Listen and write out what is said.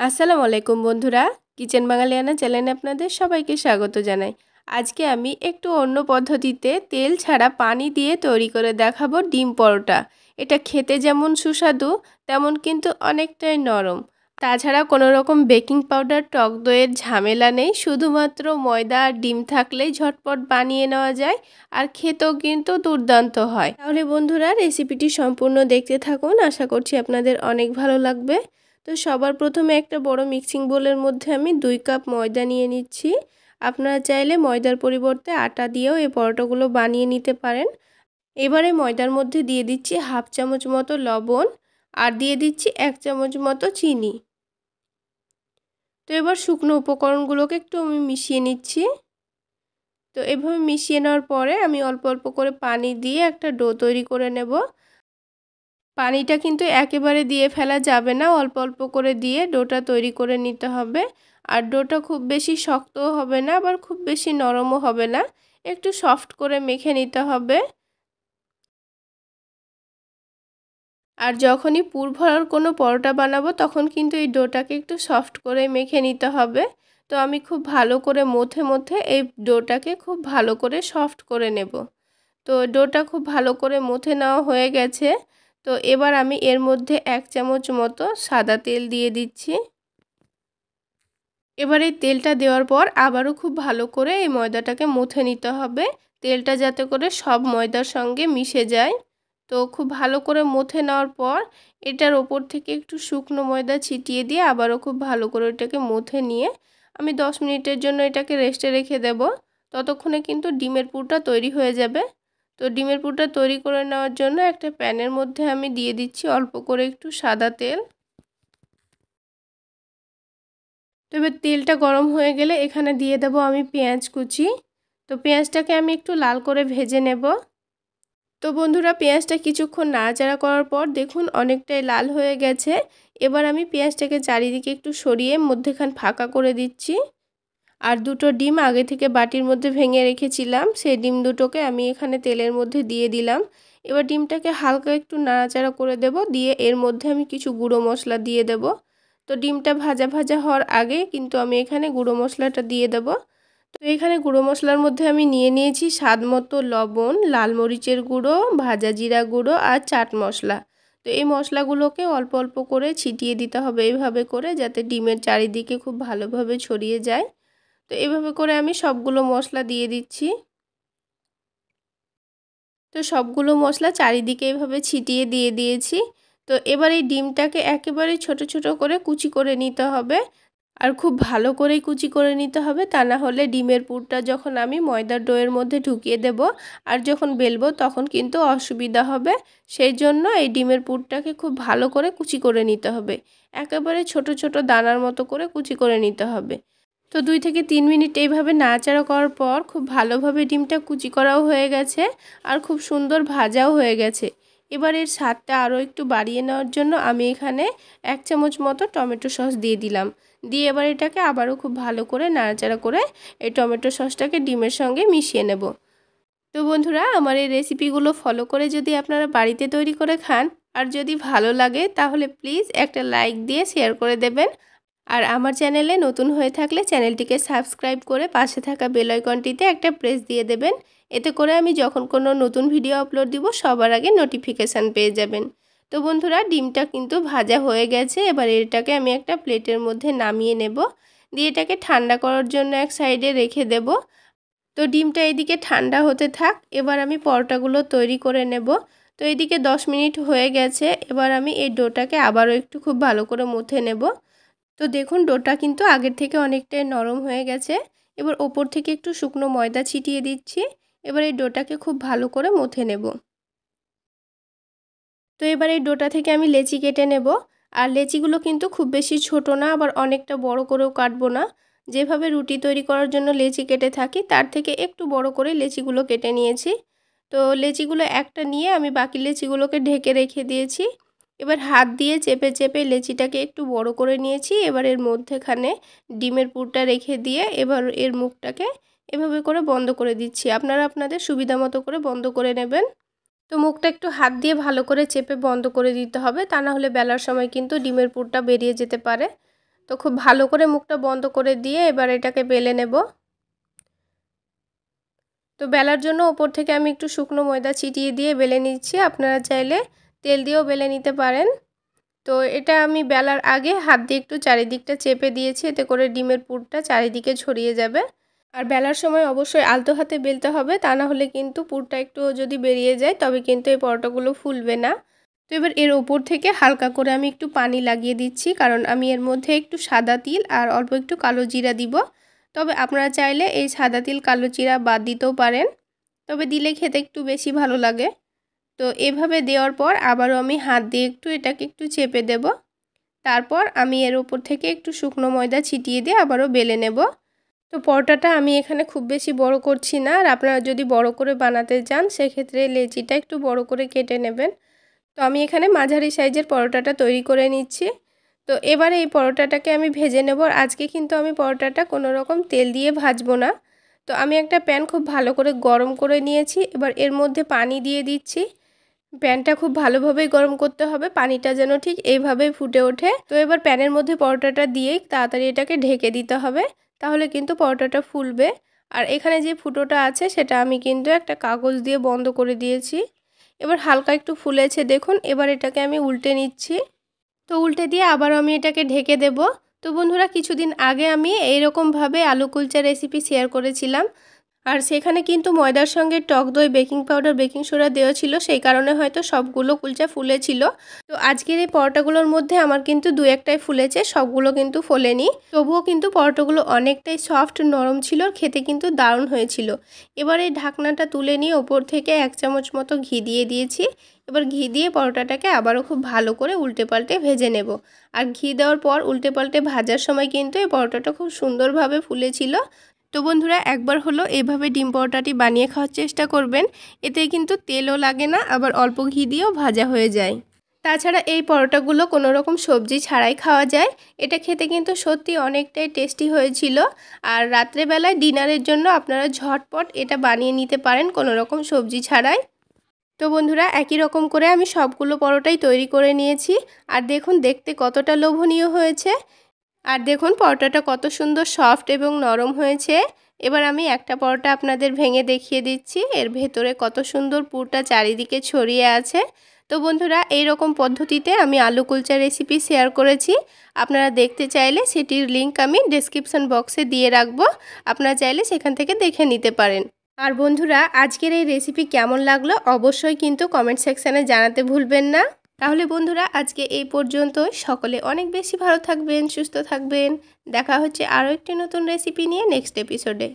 আসসালামু আলাইকুম বন্ধুরা, কিচেন বাঙালিয়ানা চ্যানেলে আপনাদের সবাইকে স্বাগত জানাই। আজকে আমি একটু অন্য পদ্ধতিতে তেল ছাড়া পানি দিয়ে তৈরি করে দেখাবো ডিম পরোটা। এটা খেতে যেমন সুস্বাদু তেমন কিন্তু অনেকটাই নরম। তাছাড়া কোনো রকম বেকিং পাউডার, টক দইয়ের ঝামেলা নেই, শুধুমাত্র ময়দা আর ডিম থাকলেই ঝটপট বানিয়ে নেওয়া যায় আর খেতেও কিন্তু দুর্দান্ত হয়। তাহলে বন্ধুরা রেসিপিটি সম্পূর্ণ দেখতে থাকুন, আশা করছি আপনাদের অনেক ভালো লাগবে। তো সবার প্রথমে একটা বড় মিক্সিং বোলের মধ্যে আমি 2 কাপ ময়দা নিয়ে নিচ্ছি। আপনারা চাইলে ময়দার পরিবর্তে আটা দিয়েও এই পরোটাগুলো বানিয়ে নিতে পারেন। এবারে ময়দার মধ্যে দিয়ে দিচ্ছি হাফ চামচ মতো লবণ আর দিয়ে দিচ্ছি 1 চামচ মতো চিনি। তো এবার শুকনো উপকরণগুলোকে একটু আমি মিশিয়ে নিচ্ছি। তো এভাবে মিশিয়ে নেওয়ার পরে আমি অল্প অল্প করে পানি দিয়ে একটা ডো তৈরি করে নেব। পানিটা কিন্তু একেবারে দিয়ে ফেলা যাবে না, অল্প অল্প করে দিয়ে ডোটা তৈরি করে নিতে হবে। আর ডোটা খুব বেশি শক্তও হবে না, আবার খুব বেশি নরমও হবে না, একটু সফট করে মেখে নিতে হবে। আর যখনই পুর ভরার কোনো পরোটা বানাবো তখন কিন্তু এই ডোটাকে একটু সফট করে মেখে নিতে হবে। তো আমি খুব ভালো করে মথে মথে এই ডোটাকে খুব ভালো করে সফট করে নেব। তো ডোটা খুব ভালো করে মথে নেওয়া হয়ে গেছে। তো এবার আমি এর মধ্যে 1 চামচ মতো সাদা তেল দিয়ে দিচ্ছি। এবার এই তেলটা দেওয়ার পর আবারও খুব ভালো করে এই ময়দাটাকে মথে নিতে হবে, তেলটা যাতে করে সব ময়দার সঙ্গে মিশে যায়। তো খুব ভালো করে মথে নেওয়ার পর এটার ওপর থেকে একটু শুকনো ময়দা ছিটিয়ে দিয়ে আবারও খুব ভালো করে এটাকে মথে নিয়ে আমি 10 মিনিটের জন্য এটাকে রেস্টে রেখে দেব। ততক্ষণে কিন্তু ডিমের পুরটা তৈরি হয়ে যাবে। তো ডিমের পুরটা তৈরি করে নেওয়ার জন্য একটা প্যানের মধ্যে আমি দিয়ে দিচ্ছি অল্প করে একটু সাদা তেল। তো এবার তেলটা গরম হয়ে গেলে এখানে দিয়ে দেব আমি পেঁয়াজ কুচি। তো পেঁয়াজটাকে আমি একটু লাল করে ভেজে নেব। তো বন্ধুরা পেঁয়াজটা কিছুক্ষণ নাড়াচাড়া করার পর দেখুন অনেকটাই লাল হয়ে গেছে। এবার আমি পেঁয়াজটাকে চারিদিকে একটু সরিয়ে মধ্যেখান ফাঁকা করে দিচ্ছি। আর দুটো ডিম আগে থেকে বাটির মধ্যে ভেঙে রেখেছিলাম, সেই ডিম দুটোকে আমি এখানে তেলের মধ্যে দিয়ে দিলাম। এবার ডিমটাকে হালকা একটু নাড়াচাড়া করে দেব, দিয়ে এর মধ্যে আমি কিছু গুঁড়ো মশলা দিয়ে দেব। তো ডিমটা ভাজা ভাজা হওয়ার আগে কিন্তু আমি এখানে গুঁড়ো মশলাটা দিয়ে দেব। তো এখানে গুঁড়ো মশলার মধ্যে আমি নিয়ে নিয়েছি স্বাদ মতো লবণ, লাল মরিচের গুঁড়ো, ভাজা জিরা গুঁড়ো আর চাট মশলা। তো এই মশলাগুলোকে অল্প অল্প করে ছিটিয়ে দিতে হবে এইভাবে করে, যাতে ডিমের চারিদিকে খুব ভালোভাবে ছড়িয়ে যায়। তো এভাবে করে আমি সবগুলো মশলা দিয়ে দিচ্ছি। তো সবগুলো মশলা চারিদিকে এইভাবে ছিটিয়ে দিয়ে দিয়েছি। তো এবার এই ডিমটাকে একেবারে ছোট ছোট করে কুচি করে নিতে হবে। আর খুব ভালো করেই কুচি করে নিতে হবে, তা না হলে ডিমের পুরটা যখন আমি ময়দার ডোয়ের মধ্যে ঢুকিয়ে দেব আর যখন বেলবো তখন কিন্তু অসুবিধা হবে। সেই জন্য এই ডিমের পুরটাকে খুব ভালো করে কুচি করে নিতে হবে, একেবারে ছোট ছোট দানার মতো করে কুচি করে নিতে হবে। তো 2 থেকে 3 মিনিট এইভাবে নাড়াচাড়া করার পর খুব ভালোভাবে ডিমটা কুচি করাও হয়ে গেছে আর খুব সুন্দর ভাজাও হয়ে গেছে। এবার এর স্বাদটা আরও একটু বাড়িয়ে নেওয়ার জন্য আমি এখানে 1 চামচ মতো টমেটো সস দিয়ে দিলাম। দিয়ে এবার এটাকে আবারও খুব ভালো করে নাড়াচাড়া করে এই টমেটো সসটাকে ডিমের সঙ্গে মিশিয়ে নেব। তো বন্ধুরা আমার এই রেসিপিগুলো ফলো করে যদি আপনারা বাড়িতে তৈরি করে খান আর যদি ভালো লাগে তাহলে প্লিজ একটা লাইক দিয়ে শেয়ার করে দেবেন। আর আমার চ্যানেলে নতুন হয়ে থাকলে চ্যানেলটিকে সাবস্ক্রাইব করে পাশে থাকা বেল আইকনটিতে একটা প্রেস দিয়ে দেবেন। এতে করে আমি যখন কোনো নতুন ভিডিও আপলোড দিব সবার আগে নোটিফিকেশান পেয়ে যাবেন। তো বন্ধুরা ডিমটা কিন্তু ভাজা হয়ে গেছে, এবার এটাকে আমি একটা প্লেটের মধ্যে নামিয়ে নেব, দিয়ে এটাকে ঠান্ডা করার জন্য এক সাইডে রেখে দেব। তো ডিমটা এদিকে ঠান্ডা হতে থাক, এবার আমি পরোটাগুলো তৈরি করে নেব। তো এদিকে 10 মিনিট হয়ে গেছে, এবার আমি এই ডোটাকে আবারও একটু খুব ভালো করে মথে নেব। তো দেখুন ডোটা কিন্তু আগের থেকে অনেকটাই নরম হয়ে গেছে। এবার ওপর থেকে একটু শুকনো ময়দা ছিটিয়ে দিচ্ছি। এবার এই ডোটাকে খুব ভালো করে মথে নেব। তো এবার এই ডোটা থেকে আমি লেচি কেটে নেব। আর লেচিগুলো কিন্তু খুব বেশি ছোট না, আবার অনেকটা বড় করেও কাটবো না। যেভাবে রুটি তৈরি করার জন্য লেচি কেটে থাকি তার থেকে একটু বড় করে লেচিগুলো কেটে নিয়েছি। তো লেচিগুলো একটা নিয়ে আমি বাকি লেচিগুলোকে ঢেকে রেখে দিয়েছি। এবার হাত দিয়ে চেপে চেপে লেচিটাকে একটু বড় করে নিয়েছি। এবার এর মধ্যেখানে ডিমের পুরটা রেখে দিয়ে এবার এর মুখটাকে এভাবে করে বন্ধ করে দিচ্ছি। আপনারা আপনাদের সুবিধা মতো করে বন্ধ করে নেবেন। তো মুখটা একটু হাত দিয়ে ভালো করে চেপে বন্ধ করে দিতে হবে, তা না হলে বেলার সময় কিন্তু ডিমের পুরটা বেরিয়ে যেতে পারে। তো খুব ভালো করে মুখটা বন্ধ করে দিয়ে এবার এটাকে বেলে নেব। তো বেলার জন্য ওপর থেকে আমি একটু শুকনো ময়দা ছিটিয়ে দিয়ে বেলে নিচ্ছি। আপনারা চাইলে তেল দিয়েও বেলে নিতে পারেন। তো এটা আমি বেলার আগে হাত দিয়ে একটু চারিদিকটা চেপে দিয়েছি, এতে করে ডিমের পুরটা চারিদিকে ছড়িয়ে যাবে। আর বেলার সময় অবশ্যই আলতো হাতে বেলতে হবে, তা না হলে কিন্তু পুরটা একটু যদি বেরিয়ে যায় তবে কিন্তু এই পরোটাগুলো ফুলবে না। তো এবার এর ওপর থেকে হালকা করে আমি একটু পানি লাগিয়ে দিচ্ছি, কারণ আমি এর মধ্যে একটু সাদা তিল আর অল্প একটু কালো জিরা দিব। তবে আপনারা চাইলে এই সাদা তিল কালো জিরা বাদ দিতেও পারেন, তবে দিলে খেতে একটু বেশি ভালো লাগে। তো এভাবে দেওয়ার পর আবারও আমি হাত দিয়ে একটু এটাকে একটু চেপে দেব। তারপর আমি এর উপর থেকে একটু শুকনো ময়দা ছিটিয়ে দিয়ে আবারও বেলে নেব। তো পরোটাটা আমি এখানে খুব বেশি বড় করছি না, আর আপনারা যদি বড় করে বানাতে চান সেক্ষেত্রে লেচিটা একটু বড় করে কেটে নেবেন। তো আমি এখানে মাঝারি সাইজের পরোটাটা তৈরি করে নিচ্ছি। তো এবারে এই পরোটাটাকে আমি ভেজে নেব। আর আজকে কিন্তু আমি পরোটাটা কোনো রকম তেল দিয়ে ভাজবো না। তো আমি একটা প্যান খুব ভালো করে গরম করে নিয়েছি, এবার এর মধ্যে পানি দিয়ে দিচ্ছি। প্যানটা খুব ভালোভাবেই গরম করতে হবে, পানিটা যেন ঠিক এইভাবেই ফুটে ওঠে। তো এবার প্যানের মধ্যে পরোটাটা দিয়েই তাড়াতাড়ি এটাকে ঢেকে দিতে হবে, তাহলে কিন্তু পরোটাটা ফুলবে। আর এখানে যে ফুটোটা আছে সেটা আমি কিন্তু একটা কাগজ দিয়ে বন্ধ করে দিয়েছি। এবার হালকা একটু ফুলেছে দেখুন, এবার এটাকে আমি উল্টে নিচ্ছি। তো উল্টে দিয়ে আবারও আমি এটাকে ঢেকে দেব। তো বন্ধুরা, কিছুদিন আগে আমি এইরকমভাবে আলু কুলচা রেসিপি শেয়ার করেছিলাম, আর সেখানে কিন্তু ময়দার সঙ্গে টক দই, বেকিং পাউডার, বেকিং সোডা দেওয়া ছিল, সেই কারণে হয়তো সবগুলো কুলচা ফুলেছিল। তো আজকের এই পরোটাগুলোর মধ্যে আমার কিন্তু দু একটাই ফুলেছে, সবগুলো কিন্তু ফোলেনি। তবুও কিন্তু পরোটাগুলো অনেকটাই সফট নরম ছিল, খেতে কিন্তু দারুণ হয়েছিল। এবার এই ঢাকনাটা তুলে নিয়ে ওপর থেকে 1 চামচ মতো ঘি দিয়ে দিয়েছি। এবার ঘি দিয়ে পরোটাটাকে আবারও খুব ভালো করে উল্টে পাল্টে ভেজে নেব। আর ঘি দেওয়ার পর উল্টে পাল্টে ভাজার সময় কিন্তু এই পরোটাটা খুব সুন্দরভাবে ফুলেছিল। তো বন্ধুরা, একবার হলো এভাবে ডিম পরোটাটি বানিয়ে খাওয়ার চেষ্টা করবেন। এতে কিন্তু তেলও লাগে না, আবার অল্প ঘি দিয়েও ভাজা হয়ে যায়। তাছাড়া এই পরোটাগুলো কোনো রকম সবজি ছাড়াই খাওয়া যায়। এটা খেতে কিন্তু সত্যি অনেকটাই টেস্টি হয়েছিল। আর রাত্রেবেলায় ডিনারের জন্য আপনারা ঝটপট এটা বানিয়ে নিতে পারেন কোনো রকম সবজি ছাড়াই। তো বন্ধুরা, একই রকম করে আমি সবগুলো পরোটাই তৈরি করে নিয়েছি। আর দেখুন দেখতে কতটা লোভনীয় হয়েছে। আর দেখুন পরোটাটা কত সুন্দর সফট এবং নরম হয়েছে। এবার আমি একটা পরোটা আপনাদের ভেঙে দেখিয়ে দিচ্ছি। এর ভেতরে কত সুন্দর পুরটা চারিদিকে ছড়িয়ে আছে। তো বন্ধুরা, এই রকম পদ্ধতিতে আমি আলু কুলচা রেসিপি শেয়ার করেছি। আপনারা দেখতে চাইলে সেটির লিংক আমি ডেসক্রিপশন বক্সে দিয়ে রাখবো, আপনারা চাইলে সেখান থেকে দেখে নিতে পারেন। আর বন্ধুরা, আজকের এই রেসিপি কেমন লাগলো অবশ্যই কিন্তু কমেন্ট সেকশানে জানাতে ভুলবেন না। তাহলে বন্ধুরা, আজকে এই পর্যন্তই। সকলে অনেক বেশি ভালো থাকবেন, সুস্থ থাকবেন। দেখা হচ্ছে আরও একটি নতুন রেসিপি নিয়ে নেক্সট এপিসোডে।